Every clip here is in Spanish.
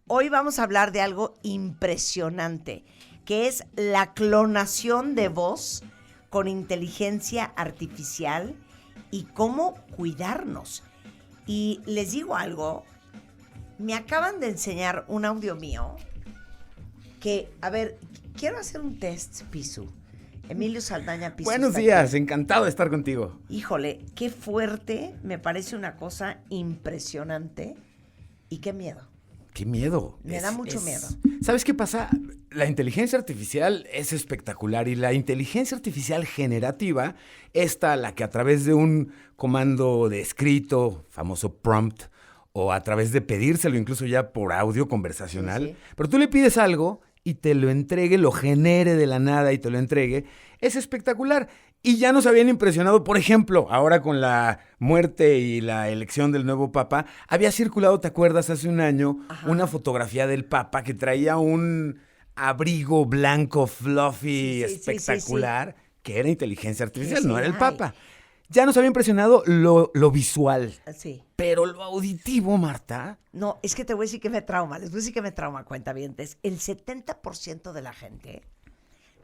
Hoy vamos a hablar de algo impresionante, que es la clonación de voz con inteligencia artificial y cómo cuidarnos. Y les digo algo, me acaban de enseñar un audio mío que, a ver, quiero hacer un test, Pisu. Emilio Saldaña Pisu. Buenos días, aquí. Encantado de estar contigo. Híjole, qué fuerte, me parece una cosa impresionante y qué miedo. ¡Qué miedo! Me da mucho miedo. ¿Sabes qué pasa? La inteligencia artificial es espectacular y la inteligencia artificial generativa, la que a través de un comando de escrito, famoso prompt, o a través de pedírselo incluso ya por audio conversacional, sí. Pero tú le pides algo y te lo entregue, lo genere de la nada y te lo entregue, es espectacular. Y ya nos habían impresionado, por ejemplo, ahora con la muerte y la elección del nuevo Papa, había circulado, ¿te acuerdas? Hace un año, una fotografía del Papa que traía un abrigo blanco, fluffy, espectacular, que era inteligencia artificial, no era el Papa. Ya nos había impresionado lo visual, pero lo auditivo, Marta. No, es que te voy a decir que me trauma, les voy a decir que me trauma, cuentavientes. El 70% de la gente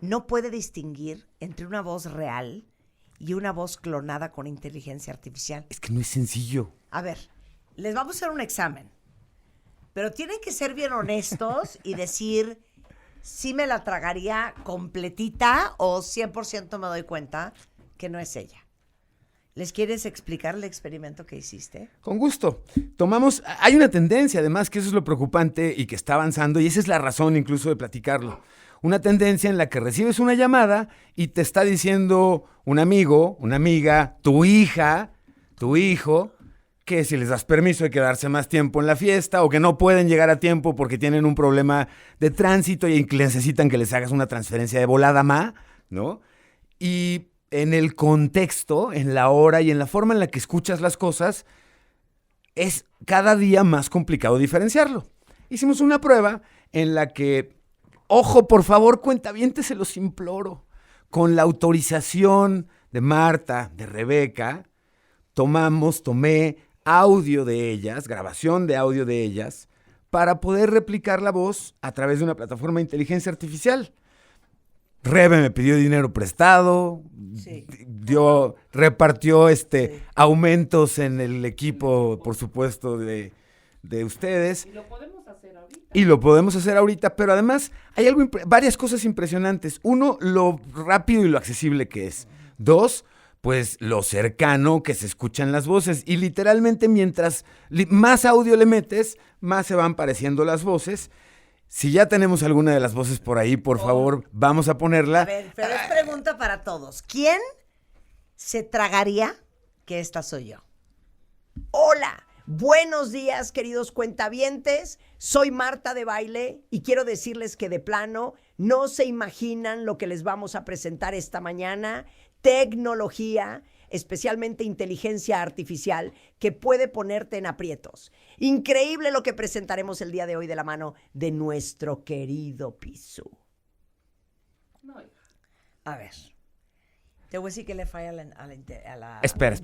no puede distinguir entre una voz real y una voz clonada con inteligencia artificial. Es que no es sencillo. A ver, les vamos a hacer un examen, pero tienen que ser bien honestos y decir si me la tragaría completita o 100% me doy cuenta que no es ella. ¿Les quieres explicar el experimento que hiciste? Con gusto. Hay una tendencia, además, que eso es lo preocupante y que está avanzando, y esa es la razón incluso de platicarlo. Una tendencia en la que recibes una llamada y te está diciendo un amigo, una amiga, tu hija, tu hijo, que si les das permiso de quedarse más tiempo en la fiesta o que no pueden llegar a tiempo porque tienen un problema de tránsito y necesitan que les hagas una transferencia de volada, ¿no? Y en el contexto, en la hora y en la forma en la que escuchas las cosas, es cada día más complicado diferenciarlo. Hicimos una prueba en la que, ojo, por favor, cuentavientes, se los imploro, con la autorización de Marta, de Rebeca, tomé audio de ellas, grabación de audio de ellas, para poder replicar la voz a través de una plataforma de inteligencia artificial. Rebe me pidió dinero prestado, repartió aumentos en el equipo, por supuesto, de ustedes. Y lo podemos hacer ahorita, pero además hay varias cosas impresionantes. Uno, lo rápido y lo accesible que es. Dos, pues lo cercano que se escuchan las voces. Y literalmente mientras más audio le metes, más se van pareciendo las voces. Si ya tenemos alguna de las voces por ahí, por favor, vamos a ponerla. A ver, pero es pregunta para todos. ¿Quién se tragaría que esta soy yo? Hola, buenos días, queridos cuentavientes. Soy Marta de Baile y quiero decirles que de plano no se imaginan lo que les vamos a presentar esta mañana. Tecnología, especialmente inteligencia artificial, que puede ponerte en aprietos. Increíble lo que presentaremos el día de hoy de la mano de nuestro querido Pisu. A ver, te voy a decir que le falla a la Espera.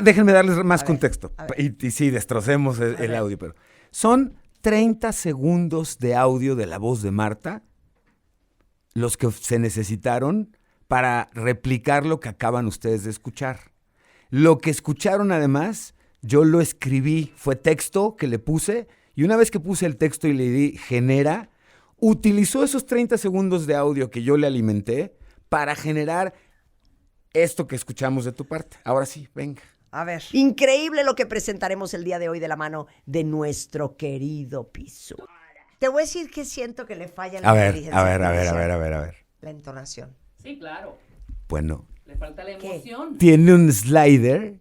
Déjenme darles más contexto. Y sí, destrocemos el audio, pero son 30 segundos de audio de la voz de Marta los que se necesitaron para replicar lo que acaban ustedes de escuchar. Lo que escucharon, además, yo lo escribí, fue texto que le puse, y una vez que puse el texto y le di genera, utilizó esos 30 segundos de audio que yo le alimenté para generar esto que escuchamos de tu parte. Ahora sí, venga. A ver. Increíble lo que presentaremos el día de hoy de la mano de nuestro querido Pisu. Te voy a decir que siento que le falla la inteligencia artificial. A ver. La entonación. Sí, claro. Bueno. Le falta la emoción. Tiene un slider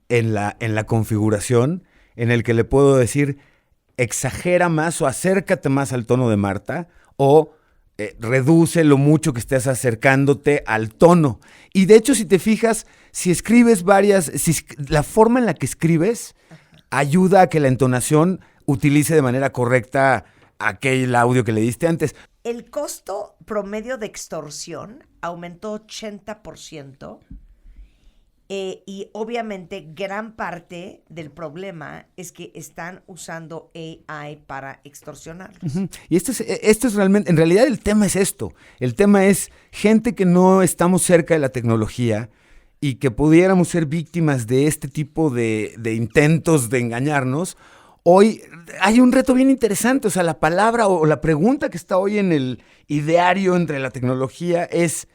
en la configuración en el que le puedo decir exagera más o acércate más al tono de Marta o reduce lo mucho que estés acercándote al tono. Y de hecho, si te fijas, si escribes la forma en la que escribes ayuda a que la entonación utilice de manera correcta aquel audio que le diste antes. El costo promedio de extorsión aumentó 80% Y obviamente gran parte del problema es que están usando AI para extorsionarlos. Ujú. Y esto es realmente, en realidad el tema es esto. El tema es gente que no estamos cerca de la tecnología y que pudiéramos ser víctimas de este tipo de intentos de engañarnos. Hoy hay un reto bien interesante, o sea, la palabra o la pregunta que está hoy en el ideario entre la tecnología es,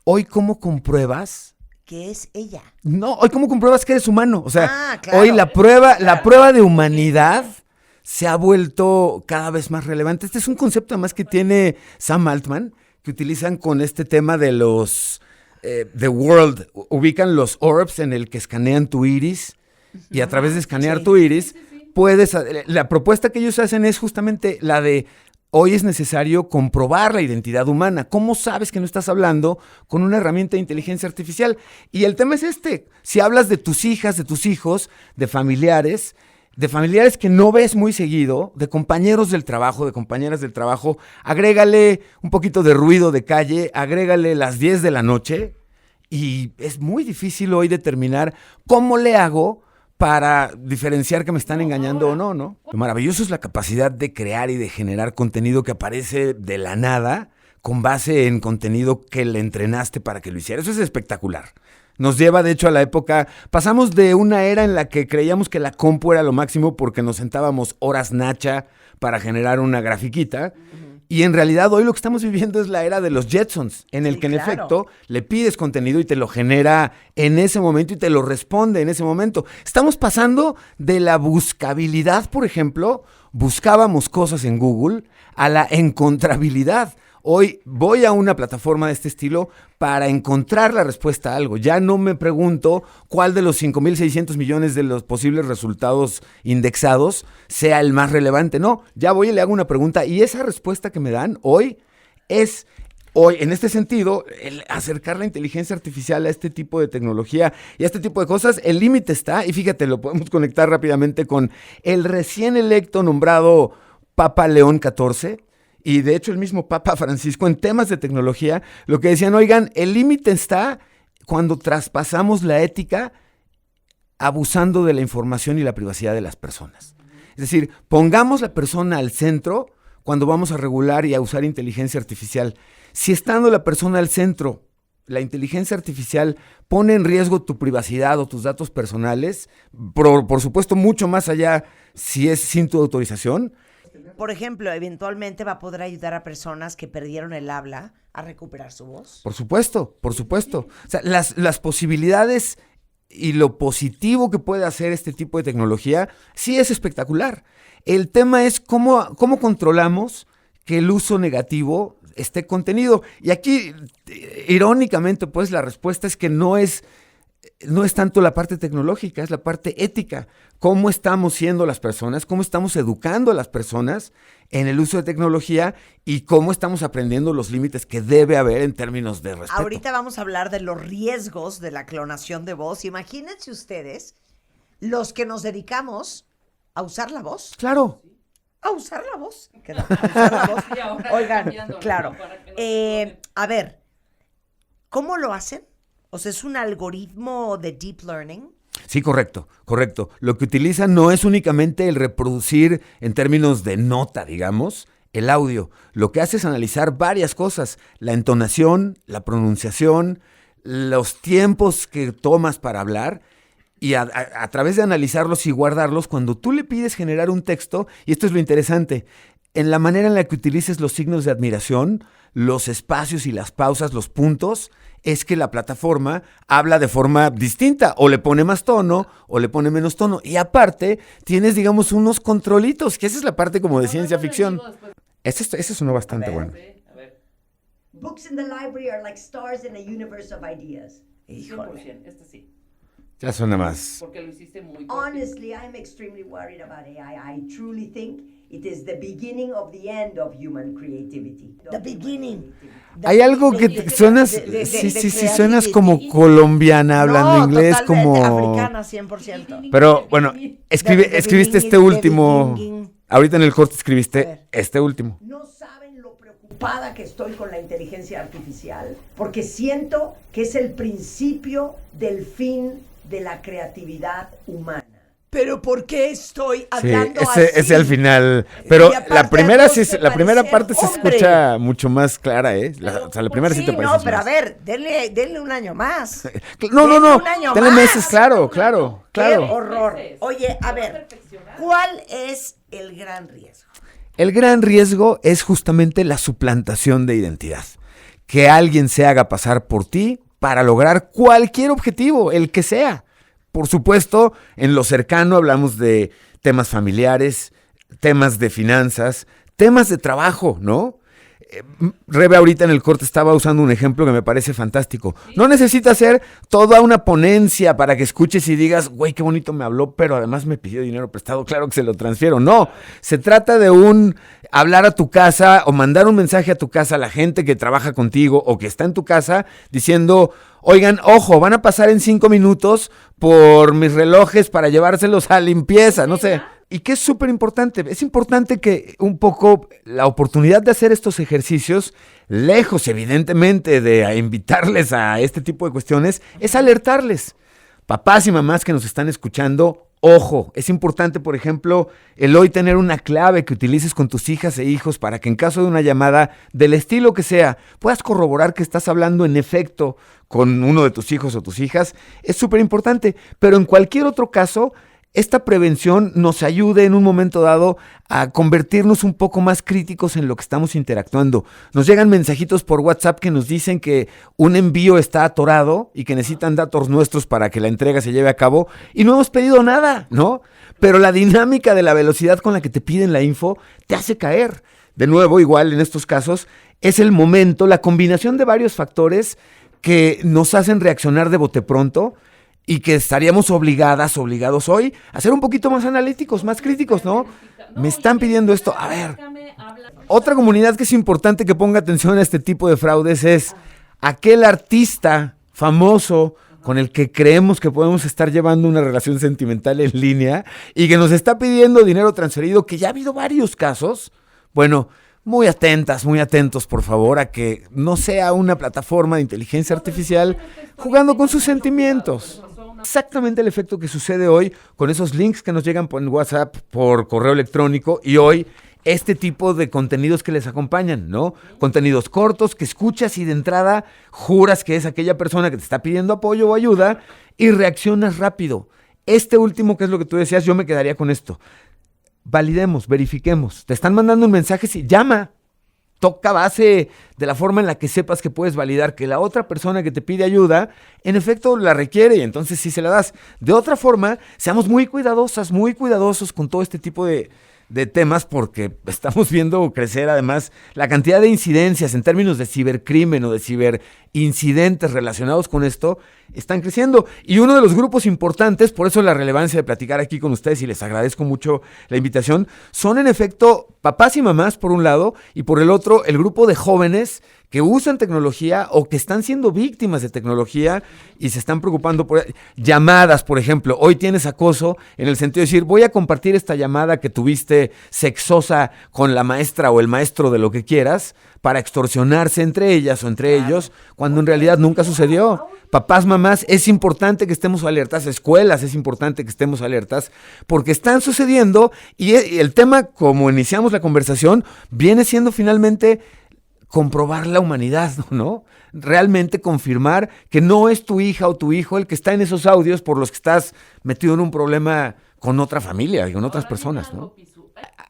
¿hoy cómo compruebas? Que es ella. No, hoy cómo compruebas que eres humano. O sea, Claro. hoy la prueba de humanidad se ha vuelto cada vez más relevante. Este es un concepto además que tiene Sam Altman, que utilizan con este tema de los The World. Ubican los orbs en el que escanean tu iris y a través de escanear tu iris puedes... La propuesta que ellos hacen es justamente la de... Hoy es necesario comprobar la identidad humana. ¿Cómo sabes que no estás hablando con una herramienta de inteligencia artificial? Y el tema es este. Si hablas de tus hijas, de tus hijos, de familiares que no ves muy seguido, de compañeros del trabajo, de compañeras del trabajo, agrégale un poquito de ruido de calle, agrégale las 10 de la noche y es muy difícil hoy determinar cómo le hago para diferenciar que me están engañando o no, ¿no? Lo maravilloso es la capacidad de crear y de generar contenido que aparece de la nada con base en contenido que le entrenaste para que lo hiciera. Eso es espectacular. Nos lleva, de hecho, a la época... Pasamos de una era en la que creíamos que la compu era lo máximo porque nos sentábamos horas nacha para generar una grafiquita. Y en realidad hoy lo que estamos viviendo es la era de los Jetsons, en el que en efecto le pides contenido y te lo genera en ese momento y te lo responde en ese momento. Estamos pasando de la buscabilidad, por ejemplo, buscábamos cosas en Google, a la encontrabilidad. Hoy voy a una plataforma de este estilo para encontrar la respuesta a algo. Ya no me pregunto cuál de los 5,600 millones de los posibles resultados indexados sea el más relevante. No, ya voy y le hago una pregunta y esa respuesta que me dan hoy es... Hoy, en este sentido, el acercar la inteligencia artificial a este tipo de tecnología y a este tipo de cosas, el límite está, y fíjate, lo podemos conectar rápidamente con el recién electo nombrado Papa León XIV, y de hecho el mismo Papa Francisco en temas de tecnología, lo que decían, oigan, el límite está cuando traspasamos la ética abusando de la información y la privacidad de las personas. Es decir, pongamos la persona al centro cuando vamos a regular y a usar inteligencia artificial. Si estando la persona al centro, la inteligencia artificial pone en riesgo tu privacidad o tus datos personales, por supuesto mucho más allá si es sin tu autorización. Por ejemplo, eventualmente va a poder ayudar a personas que perdieron el habla a recuperar su voz. Por supuesto, por supuesto. O sea, las posibilidades y lo positivo que puede hacer este tipo de tecnología sí es espectacular. El tema es cómo controlamos que el uso negativo esté contenido. Y aquí, irónicamente, pues la respuesta es que no es tanto la parte tecnológica, es la parte ética. ¿Cómo estamos siendo las personas? ¿Cómo estamos educando a las personas en el uso de tecnología? Y cómo estamos aprendiendo los límites que debe haber en términos de respeto. Ahorita vamos a hablar de los riesgos de la clonación de voz. Imagínense ustedes los que nos dedicamos a usar la voz. Claro. A usar la voz. A usar la voz. Y ahora Oigan, cambiándolo, claro. ¿no? Para que no se clonen. A ver, ¿cómo lo hacen? O sea, ¿es un algoritmo de deep learning? Sí, correcto. Lo que utilizan no es únicamente el reproducir en términos de nota, digamos, el audio. Lo que hace es analizar varias cosas: la entonación, la pronunciación, los tiempos que tomas para hablar. Y a través de analizarlos y guardarlos, cuando tú le pides generar un texto, y esto es lo interesante, en la manera en la que utilices los signos de admiración, los espacios y las pausas, los puntos, es que la plataforma habla de forma distinta, o le pone más tono, o le pone menos tono. Y aparte, tienes, digamos, unos controlitos, que esa es la parte como de ciencia ficción. Ese sonó bastante bueno. A ver, Books in the library are like stars in a universe of ideas. 100%, este sí. Ya suena más. Porque lo hiciste muy corto. Honestly, I'm extremely worried about AI. I truly think it is the beginning of the end of human creativity. The beginning. Hay algo que suenas, sí, suenas como colombiana hablando inglés, como... africana 100%. Pero bueno, escribiste este último, ahorita en el corte escribiste este último. No saben lo preocupante preocupada que estoy con la inteligencia artificial, porque siento que es el principio del fin de la creatividad humana. Pero ¿por qué estoy hablando así? Ese al final. Pero Y aparte la primera a Dios sí, te la primera parece parte se hombre. escucha mucho más clara, ¿eh? O sea, la primera sí te parece. No, pero a ver, denle un año más. No, Denle no. un año Denle más. meses, claro. ¡Qué horror! Oye, a ver, ¿cuál es el gran riesgo? El gran riesgo es justamente la suplantación de identidad. Que alguien se haga pasar por ti para lograr cualquier objetivo, el que sea. Por supuesto, en lo cercano hablamos de temas familiares, temas de finanzas, temas de trabajo, ¿no? Rebe ahorita en el corte estaba usando un ejemplo que me parece fantástico. No necesita hacer toda una ponencia para que escuches y digas, güey, qué bonito me habló, pero además me pidió dinero prestado, claro que se lo transfiero. No, se trata de hablar a tu casa o mandar un mensaje a tu casa a la gente que trabaja contigo o que está en tu casa diciendo, oigan, ojo, van a pasar en 5 minutos por mis relojes para llevárselos a limpieza, no sé. Y que es súper importante, es importante que un poco la oportunidad de hacer estos ejercicios, lejos evidentemente de invitarles a este tipo de cuestiones, es alertarles. Papás y mamás que nos están escuchando, ojo, es importante, por ejemplo, el hoy tener una clave que utilices con tus hijas e hijos para que en caso de una llamada del estilo que sea, puedas corroborar que estás hablando en efecto con uno de tus hijos o tus hijas. Es súper importante, pero en cualquier otro caso, esta prevención nos ayude en un momento dado a convertirnos un poco más críticos en lo que estamos interactuando. Nos llegan mensajitos por WhatsApp que nos dicen que un envío está atorado y que necesitan datos nuestros para que la entrega se lleve a cabo y no hemos pedido nada, ¿no? Pero la dinámica de la velocidad con la que te piden la info te hace caer. De nuevo, igual en estos casos, es el momento, la combinación de varios factores que nos hacen reaccionar de bote pronto y que estaríamos obligados hoy a ser un poquito más analíticos, más críticos, ¿no? Me están pidiendo esto. A ver, otra comunidad que es importante que ponga atención a este tipo de fraudes es aquel artista famoso con el que creemos que podemos estar llevando una relación sentimental en línea y que nos está pidiendo dinero transferido, que ya ha habido varios casos. Bueno, muy atentos, por favor, a que no sea una plataforma de inteligencia artificial jugando con sus sentimientos. Exactamente el efecto que sucede hoy con esos links que nos llegan por WhatsApp, por correo electrónico y hoy este tipo de contenidos que les acompañan, ¿no? Contenidos cortos que escuchas y de entrada juras que es aquella persona que te está pidiendo apoyo o ayuda y reaccionas rápido. Este último, que es lo que tú decías, yo me quedaría con esto. Validemos, verifiquemos. Te están mandando un mensaje, sí, llama. Toca base de la forma en la que sepas que puedes validar que la otra persona que te pide ayuda, en efecto la requiere y entonces sí se la das. De otra forma, seamos muy cuidadosos con todo este tipo de temas porque estamos viendo crecer además la cantidad de incidencias en términos de cibercrimen o de ciberincidentes relacionados con esto están creciendo. Y uno de los grupos importantes, por eso la relevancia de platicar aquí con ustedes y les agradezco mucho la invitación, son en efecto papás y mamás por un lado y por el otro el grupo de jóvenes que usan tecnología o que están siendo víctimas de tecnología y se están preocupando por llamadas, por ejemplo. Hoy tienes acoso en el sentido de decir, voy a compartir esta llamada que tuviste sexosa con la maestra o el maestro de lo que quieras para extorsionarse entre ellas o entre ellos, cuando en realidad nunca sucedió. Papás, mamás, es importante que estemos alertas, escuelas, es importante que estemos alertas, porque están sucediendo y el tema, como iniciamos la conversación, viene siendo finalmente comprobar la humanidad, ¿no? Realmente confirmar que no es tu hija o tu hijo el que está en esos audios por los que estás metido en un problema con otra familia, con otras personas, ¿no?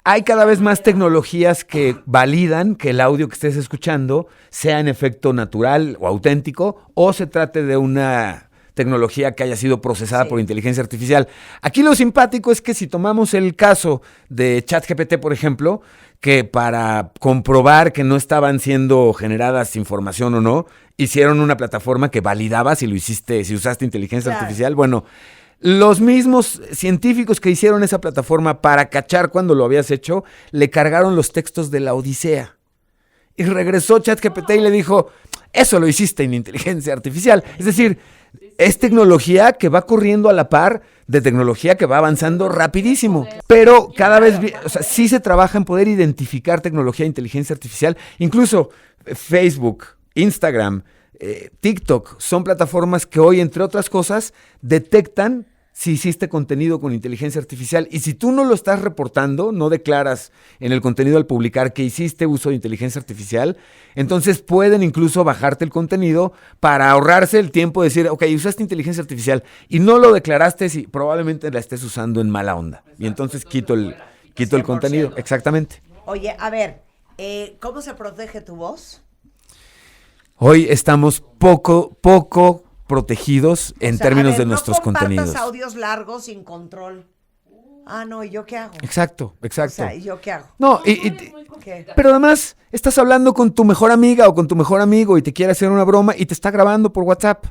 Hay cada vez más tecnologías que validan que el audio que estés escuchando sea en efecto natural o auténtico o se trate de una tecnología que haya sido procesada por inteligencia artificial. Aquí lo simpático es que si tomamos el caso de ChatGPT, por ejemplo, que para comprobar que no estaban siendo generadas información o no, hicieron una plataforma que validaba si lo hiciste, si usaste inteligencia artificial. Bueno, los mismos científicos que hicieron esa plataforma para cachar cuando lo habías hecho, le cargaron los textos de la Odisea. Y regresó ChatGPT y le dijo, eso lo hiciste en inteligencia artificial. Es decir, es tecnología que va corriendo a la par de tecnología que va avanzando rapidísimo. Pero cada vez, o sea, sí se trabaja en poder identificar tecnología de inteligencia artificial. Incluso Facebook, Instagram, TikTok son plataformas que hoy, entre otras cosas, detectan si hiciste contenido con inteligencia artificial. Y si tú no lo estás reportando, no declaras en el contenido al publicar que hiciste uso de inteligencia artificial, entonces pueden incluso bajarte el contenido para ahorrarse el tiempo de decir, ok, usaste inteligencia artificial y no lo declaraste, y probablemente la estés usando en mala onda. Y entonces quito el contenido. Exactamente. Oye, a ver, ¿cómo se protege tu voz? Hoy estamos poco protegidos en términos de nuestros contenidos. No compartas audios largos sin control. Ah, no, ¿y yo qué hago? Exacto. O sea, ¿y yo qué hago? No, ¿Qué? pero además estás hablando con tu mejor amiga o con tu mejor amigo y te quiere hacer una broma y te está grabando por WhatsApp,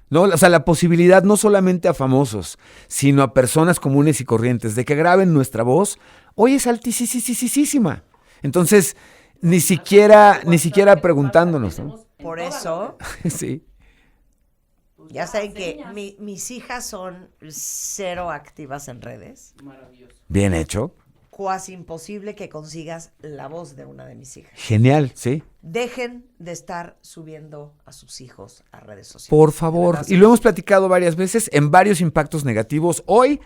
¿no? O sea, la posibilidad no solamente a famosos, sino a personas comunes y corrientes de que graben nuestra voz, hoy es altísima. Entonces, ni siquiera preguntándonos, ¿no? Por eso, Sí. ya saben que mis hijas son cero activas en redes. Maravilloso. Bien hecho. Cuasi imposible que consigas la voz de una de mis hijas. Genial, sí. Dejen de estar subiendo a sus hijos a redes sociales. Por favor. De verdad, Y lo hemos platicado varias veces en varios impactos negativos. Hoy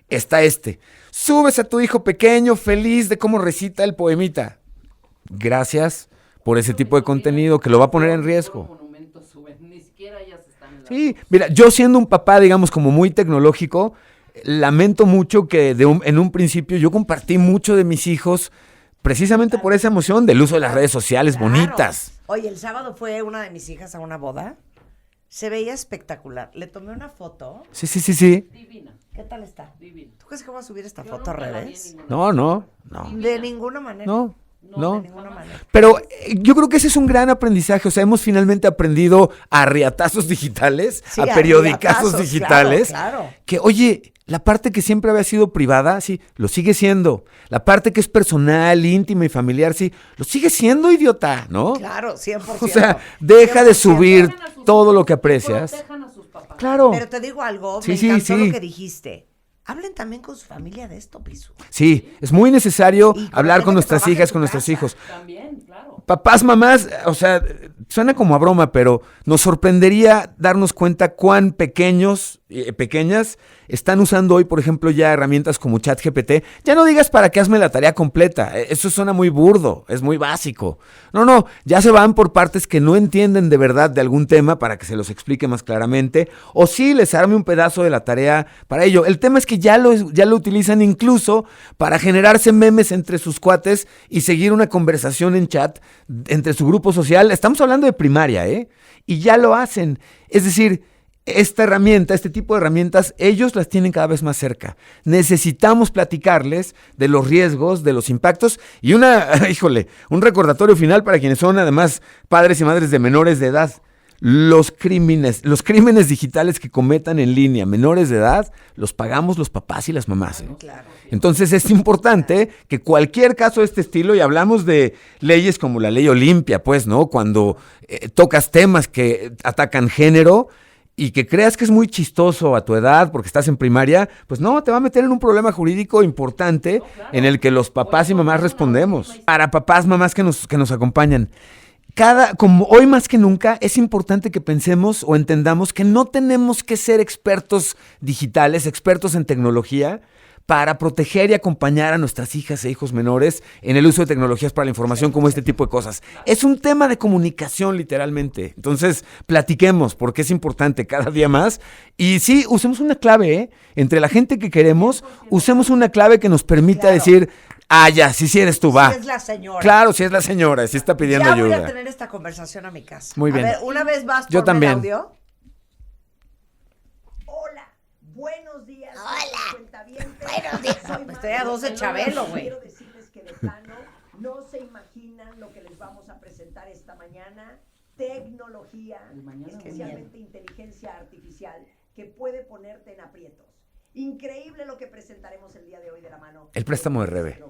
está Subes a tu hijo pequeño feliz de cómo recita el poemita. Gracias por ese tipo de contenido que lo va a poner en riesgo. Ni siquiera ellas están en la... Sí, mira, yo siendo un papá, digamos, como muy tecnológico, lamento mucho que en un principio yo compartí mucho de mis hijos precisamente por esa emoción del uso de las redes sociales Claro. bonitas. Oye, el sábado fue una de mis hijas a una boda. Se veía espectacular. Le tomé una foto. Sí. Divina, ¿Qué tal está? divina. ¿Tú crees que voy a subir esta Yo foto a nunca la vi en redes? ninguna- No. De ninguna manera. No. De ninguna manera. Pero yo creo que ese es un gran aprendizaje. O sea, hemos finalmente aprendido a riatazos digitales, Sí, a a periodicazos riatazos, digitales. claro. Que, oye, la parte que siempre había sido privada, sí, lo sigue siendo. La parte que es personal, íntima y familiar, sí, lo sigue siendo, idiota, ¿no? Claro, 100%. O sea, deja de 100%. subir Protejan a sus todo hijos, lo que aprecias. protejan a sus papás. Claro. Pero te digo algo, Sí, me sí, encantó sí. lo que dijiste. Hablen también con su familia de esto, Pisu. Sí, es muy necesario Y con la hablar gente con que nuestras trabaja en hijas, tu con nuestros casa. hijos. También, claro. Papás, mamás, o sea, suena como a broma, pero nos sorprendería darnos cuenta cuán pequeños, pequeñas, están usando hoy, por ejemplo, ya herramientas como ChatGPT. Ya no digas para qué hazme la tarea completa, eso suena muy burdo, es muy básico. No, ya se van por partes que no entienden de verdad de algún tema para que se los explique más claramente, o sí les arme un pedazo de la tarea para ello. El tema es que ya lo utilizan incluso para generarse memes entre sus cuates y seguir una conversación en chat entre su grupo social. Estamos hablando de primaria, ¿eh? Y ya lo hacen. Es decir, esta herramienta, este tipo de herramientas, ellos las tienen cada vez más cerca. Necesitamos platicarles de los riesgos, de los impactos y un recordatorio final para quienes son además padres y madres de menores de edad. Los crímenes digitales que cometan en línea menores de edad, los pagamos los papás y las mamás, ¿eh? Claro. Entonces es importante que cualquier caso de este estilo, y hablamos de leyes como la ley Olimpia, pues, ¿no? Cuando tocas temas que atacan género y que creas que es muy chistoso a tu edad porque estás en primaria, pues no, te va a meter en un problema jurídico importante en el que los papás y mamás respondemos. Para papás, mamás que nos acompañan. Como hoy más que nunca, es importante que pensemos o entendamos que no tenemos que ser expertos digitales, expertos en tecnología, para proteger y acompañar a nuestras hijas e hijos menores en el uso de tecnologías para la información como este tipo de cosas. Es un tema de comunicación, literalmente. Entonces, platiquemos porque es importante cada día más. Y sí, usemos una clave, ¿eh? Entre la gente que queremos, usemos una clave que nos permita Claro. decir, ya, si eres tú, va. Si es la señora. Claro, si es la señora, si está pidiendo Ya ayuda. voy a tener esta conversación a mi casa. Muy bien. A ver, una vez más, Yo ponme también. el audio. Hola, buenos días. Hola. Buenos días. Estoy a 12 Chabelo, güey. Quiero decirles que de plano no se imaginan lo que les vamos a presentar esta mañana. Tecnología, especialmente inteligencia artificial, que puede ponerte en aprietos. Increíble lo que presentaremos el día de hoy de la mano. El préstamo de Rebe.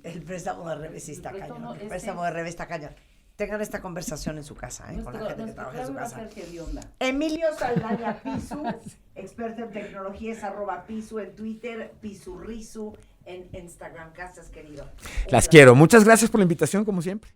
El préstamo de Rebe sí está El préstamo cañón. El ese- préstamo de Rebe está cañón. tengan esta conversación en su casa, con la gente que trabaja en su casa. Hedionda. Emilio Saldaña Pisu, experto en tecnología, es @Pisu en Twitter, Pisurrisu en Instagram. Gracias, querido. Las quiero. Muchas gracias por la invitación, como siempre.